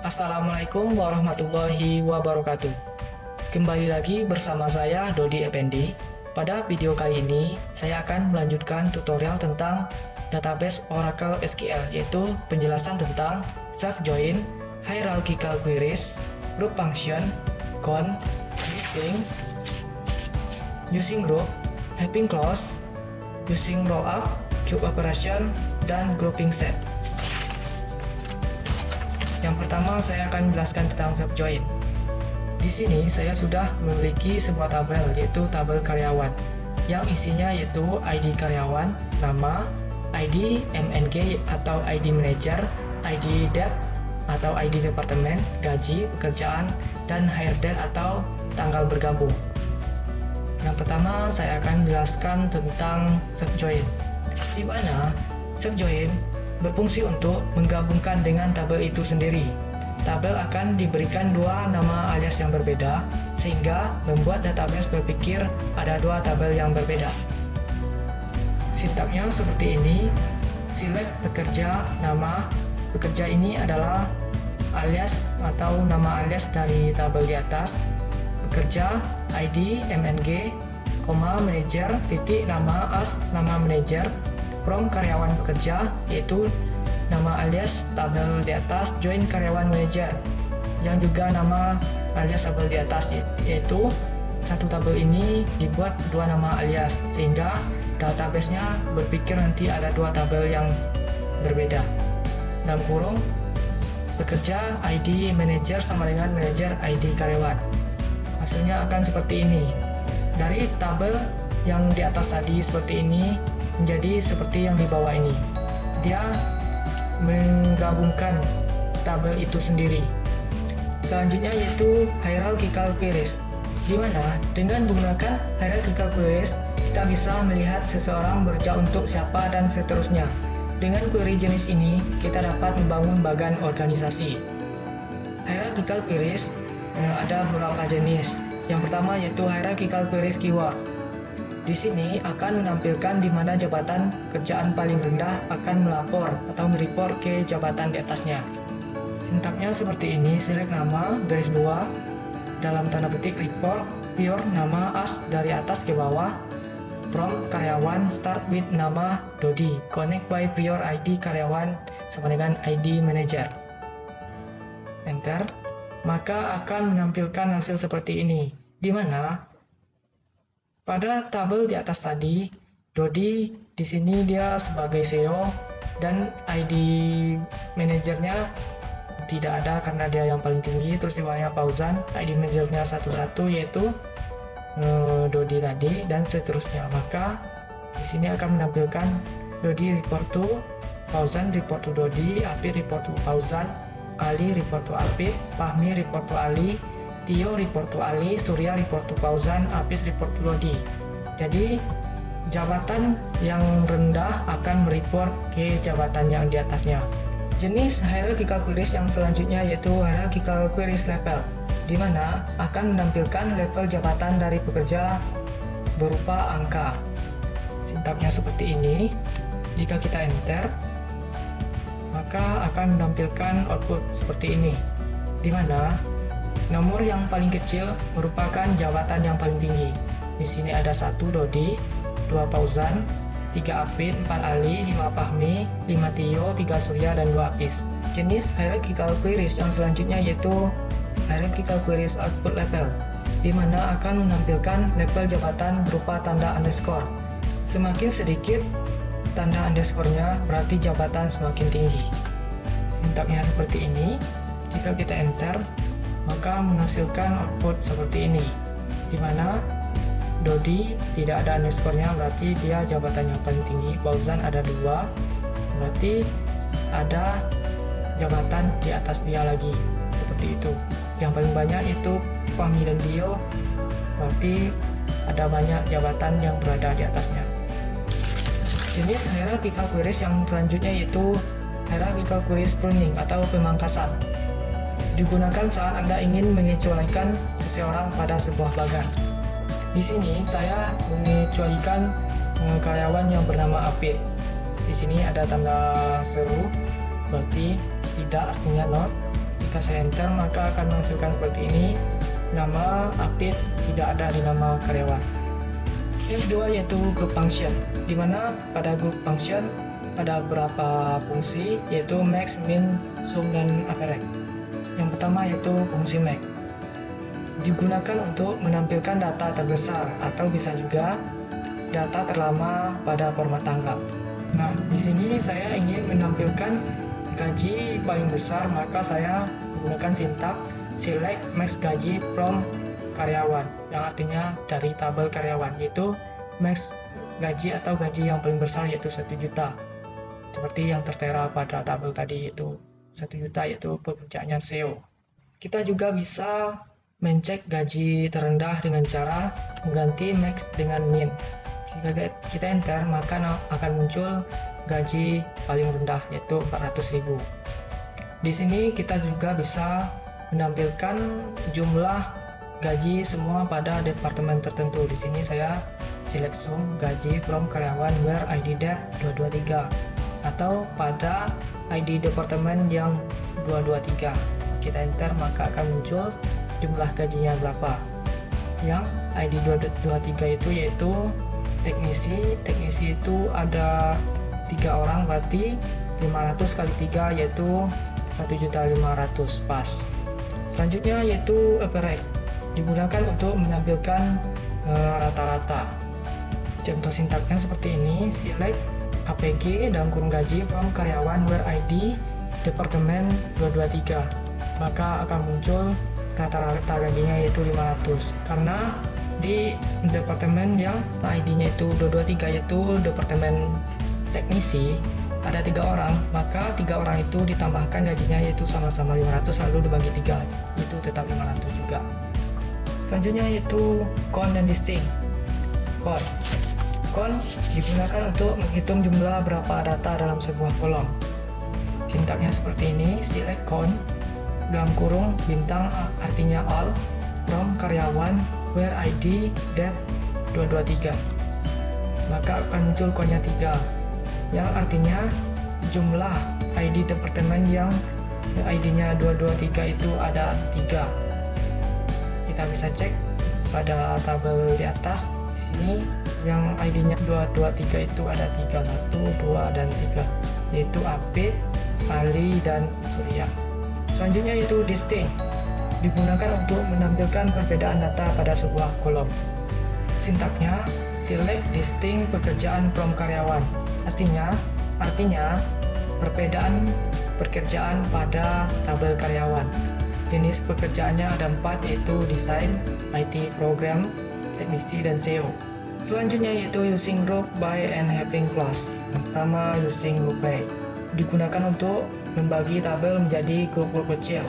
Assalamualaikum warahmatullahi wabarakatuh. Kembali lagi bersama saya Dodi Effendi. Pada video kali ini, saya akan melanjutkan tutorial tentang database Oracle SQL, yaitu penjelasan tentang self join, hierarchical queries, group function, count, listing, using group, having clause, using rollup, queue operation, dan grouping set. Yang pertama, saya akan menjelaskan tentang self join. Di sini saya sudah memiliki sebuah tabel, yaitu tabel karyawan, yang isinya yaitu ID karyawan, nama, ID MNG atau ID manager, ID debt atau ID departemen, gaji, pekerjaan, dan hire date atau tanggal bergabung. Yang pertama, saya akan menjelaskan tentang self join, di mana self join berfungsi untuk menggabungkan dengan tabel itu sendiri. Tabel akan diberikan dua nama alias yang berbeda, sehingga membuat database berpikir ada dua tabel yang berbeda. Sintaknya seperti ini: select pekerja, nama. Pekerja ini adalah alias atau nama alias dari tabel di atas. Pekerja, ID, MNG, manager, titik, nama as, nama manager, from karyawan pekerja, yaitu nama alias tabel di atas, join karyawan manager, yang juga nama alias tabel di atas, yaitu satu tabel ini dibuat dua nama alias, sehingga database-nya berpikir nanti ada dua tabel yang berbeda. Dalam kurung, pekerja ID manager sama dengan manager ID karyawan. Hasilnya akan seperti ini. Dari tabel yang di atas tadi seperti ini menjadi seperti yang di bawah ini. Dia menggabungkan tabel itu sendiri. Selanjutnya yaitu hierarchical queries, di mana dengan menggunakan hierarchical queries kita bisa melihat seseorang bekerja untuk siapa dan seterusnya. Dengan query jenis ini kita dapat membangun bagan organisasi. Hierarchical queries ada beberapa jenis. Yang pertama yaitu hierarchical queries keyword. Di sini akan menampilkan di mana jabatan kerjaan paling rendah akan melapor atau mereport ke jabatan di atasnya. Sintaknya seperti ini: select nama, garis 2, dalam tanda petik report, pure nama as dari atas ke bawah, from karyawan, start with nama Dodi, connect by prior ID karyawan sama dengan ID manager. Enter. Maka akan menampilkan hasil seperti ini, di mana pada tabel di atas tadi, Dodi di sini dia sebagai CEO dan ID manajernya tidak ada karena dia yang paling tinggi. Terus di bawahnya Fauzan, ID manajernya satu-satu yaitu Dodi tadi dan seterusnya. Maka di sini akan menampilkan Dodi report to Fauzan, report to Dodi, Apip report to Fauzan, Ali report to Apip, Fahmi report to Ali, Tio report to Ali, Surya report to Fauzan, Apis report to Dodi. Jadi jabatan yang rendah akan mereport ke jabatan yang di atasnya. Jenis hierarchical queries yang selanjutnya yaitu hierarchical queries level, di mana akan menampilkan level jabatan dari pekerja berupa angka. Sintaknya seperti ini. Jika kita enter, maka akan menampilkan output seperti ini, di mana nomor yang paling kecil merupakan jabatan yang paling tinggi. Di sini ada 1 Dodi, 2 Fauzan, 3 Apip, 4 Ali, 5 Fahmi, 5 Tio, 3 Surya, dan 2 Apis. Jenis hierarchical queries yang selanjutnya yaitu hierarchical queries output level, di mana akan menampilkan level jabatan berupa tanda underscore. Semakin sedikit tanda underscore-nya berarti jabatan semakin tinggi. Sintaknya seperti ini. Jika kita enter, maka menghasilkan output seperti ini, di mana Dodi tidak ada underscore-nya berarti dia jabatan yang paling tinggi. Fauzan ada 2 berarti ada jabatan di atas dia lagi, seperti itu. Yang paling banyak itu Fahmi dan Dio, berarti ada banyak jabatan yang berada di atasnya. Jenis hierarchical queries yang selanjutnya yaitu hierarchical queries pruning atau pemangkasan, digunakan saat Anda ingin mengecualikan seseorang pada sebuah bagan. Di sini saya mengecualikan karyawan yang bernama Apip. Di sini ada tanda seru, berarti tidak artinya not. Jika saya enter maka akan menghasilkan seperti ini. Nama Apit tidak ada di nama karyawan. Yang kedua yaitu group function, di mana pada group function ada beberapa fungsi, yaitu max, min, sum, dan average. Yang pertama yaitu fungsi max, digunakan untuk menampilkan data terbesar atau bisa juga data terlama pada format tanggal. Nah, di sini saya ingin menampilkan gaji paling besar, maka saya menggunakan sintak select max gaji from karyawan, yang artinya dari tabel karyawan, yaitu max gaji atau gaji yang paling besar yaitu 1 juta. Seperti yang tertera pada tabel tadi, yaitu 1 juta yaitu pekerjaannya SEO. Kita juga bisa mencek gaji terendah dengan cara mengganti max dengan min. Jika kita enter maka akan muncul gaji paling rendah yaitu 400.000. Di sini kita juga bisa menampilkan jumlah gaji semua pada departemen tertentu. Di sini saya select sum gaji from karyawan where ID dep 223 atau pada ID departemen yang 223. Kita enter maka akan muncul jumlah gajinya berapa. Yang ID 223 itu yaitu teknisi itu ada 3 orang, berarti 500 kali 3 yaitu 1.500.000 pas. Selanjutnya yaitu average, digunakan untuk menampilkan rata-rata. Contoh sintaknya seperti ini, select APG dan kurung gaji from karyawan where ID departemen 223, maka akan muncul rata-rata gajinya yaitu 500, karena di departemen yang ID-nya itu 223 yaitu departemen teknisi ada 3 orang, maka 3 orang itu ditambahkan gajinya yaitu sama-sama 500 lalu dibagi 3, itu tetap 500 juga. Selanjutnya yaitu count dan distinct. Count digunakan untuk menghitung jumlah berapa data dalam sebuah kolom. Sintaknya seperti ini, select count dalam kurung bintang artinya all from karyawan where ID dep 223, maka akan muncul countnya 3, yang artinya jumlah ID departemen yang ID-nya 223 itu ada 3. Kita bisa cek pada tabel di atas. Di sini yang ID-nya 223 itu ada 3, 1, 2, dan 3, yaitu Apit, Ali, dan Surya. Selanjutnya yaitu distinct, digunakan untuk menampilkan perbedaan data pada sebuah kolom. Sintaknya select distinct pekerjaan from karyawan. Artinya perbedaan pekerjaan pada tabel karyawan. Jenis pekerjaannya ada 4, yaitu desain, IT, program, teknisi, dan SEO. Selanjutnya yaitu using group by and having clause. Pertama, using group by, digunakan untuk membagi tabel menjadi grup-grup kecil.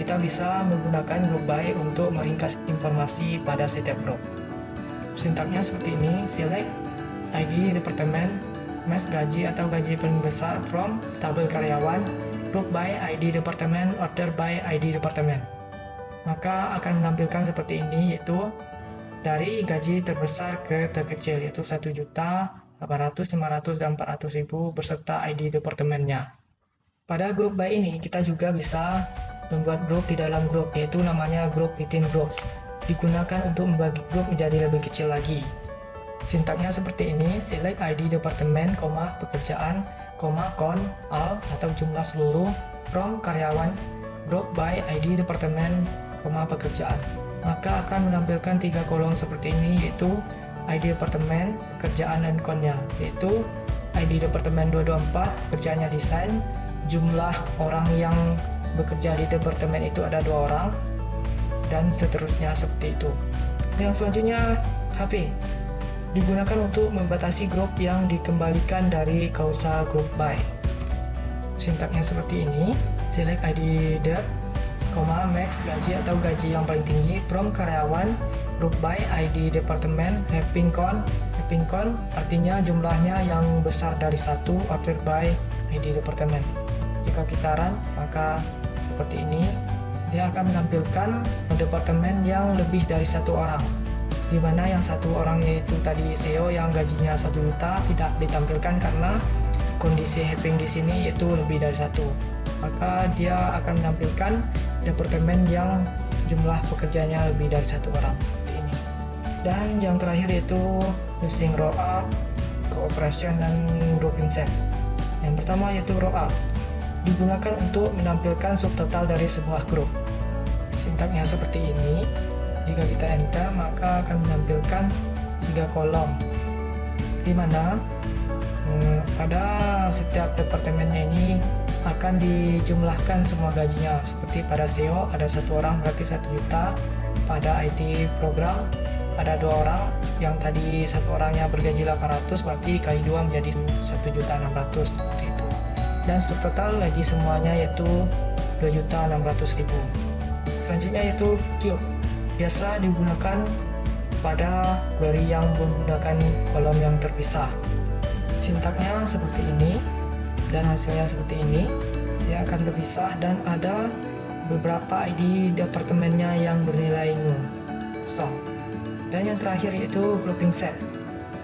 Kita bisa menggunakan group by untuk meringkas informasi pada setiap grup. Sintaknya seperti ini, select ID departemen, max gaji atau gaji paling besar from tabel karyawan, group by ID departemen, order by ID departemen. Maka akan menampilkan seperti ini, yaitu dari gaji terbesar ke terkecil, yaitu 1 juta, 800, 500, dan 400.000 beserta ID departemennya. Pada grup by ini kita juga bisa membuat grup di dalam grup, yaitu namanya group within group, digunakan untuk membagi grup menjadi lebih kecil lagi. Sintaknya seperti ini, select ID departemen, pekerjaan, count, all atau jumlah seluruh from karyawan, group by ID departemen, pekerjaan. Maka akan menampilkan 3 kolom seperti ini, yaitu ID departemen, pekerjaan, dan count-nya, yaitu ID departemen 224, pekerjaannya desain, jumlah orang yang bekerja di departemen itu ada 2 orang, dan seterusnya seperti itu. Yang selanjutnya, HV, digunakan untuk membatasi grup yang dikembalikan dari klausa group by. Sintaknya seperti ini, select ID dep, max gaji atau gaji yang paling tinggi from karyawan, group by ID departemen, having count artinya jumlahnya yang besar dari 1, ordered by ID departemen. Jika kita run maka seperti ini, dia akan menampilkan departemen yang lebih dari 1 orang, di mana yang 1 orang yaitu tadi SEO yang gajinya 1 juta tidak ditampilkan karena kondisi having di sini yaitu lebih dari 1. maka dia akan menampilkan departemen yang jumlah pekerjanya lebih dari 1 orang seperti ini. Dan yang terakhir yaitu using row up, cooperation, dan grouping set. Yang pertama yaitu row up, digunakan untuk menampilkan subtotal dari sebuah grup. Sintaknya seperti ini. Jika kita enter, maka akan menampilkan 3 kolom, di mana pada setiap departemennya ini akan dijumlahkan semua gajinya. Seperti pada SEO ada 1 orang berarti 1 juta, pada IT program ada 2 orang, yang tadi 1 orangnya bergaji 800 berarti kali 2 menjadi 1.600.000 seperti itu. Dan subtotal gaji semuanya yaitu 2.600.000. Selanjutnya yaitu cube, biasa digunakan pada query yang menggunakan kolom yang terpisah. Sintaknya seperti ini dan hasilnya seperti ini. Dia akan terpisah dan ada beberapa ID departemennya yang bernilai 0. Dan yang terakhir yaitu grouping set,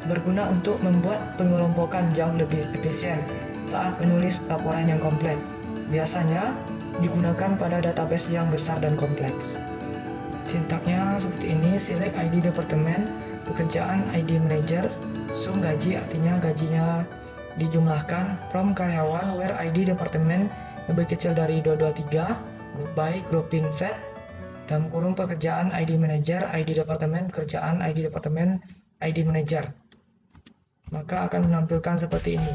berguna untuk membuat pengelompokan jauh lebih efisien saat menulis laporan yang komplit. Biasanya digunakan pada database yang besar dan kompleks. Sintaknya seperti ini: select ID departemen, pekerjaan ID manager, sum gaji artinya gajinya dijumlahkan, from karyawan where ID departemen lebih kecil dari 223, by grouping set, dalam kurung pekerjaan ID manager, ID departemen, pekerjaan ID departemen, ID manager. Maka akan menampilkan seperti ini.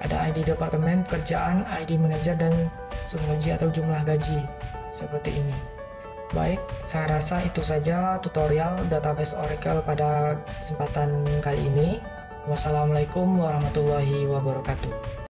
Ada ID departemen, pekerjaan, ID manager, dan sum gaji atau jumlah gaji seperti ini. Baik, saya rasa itu saja tutorial database Oracle pada kesempatan kali ini. Wassalamualaikum warahmatullahi wabarakatuh.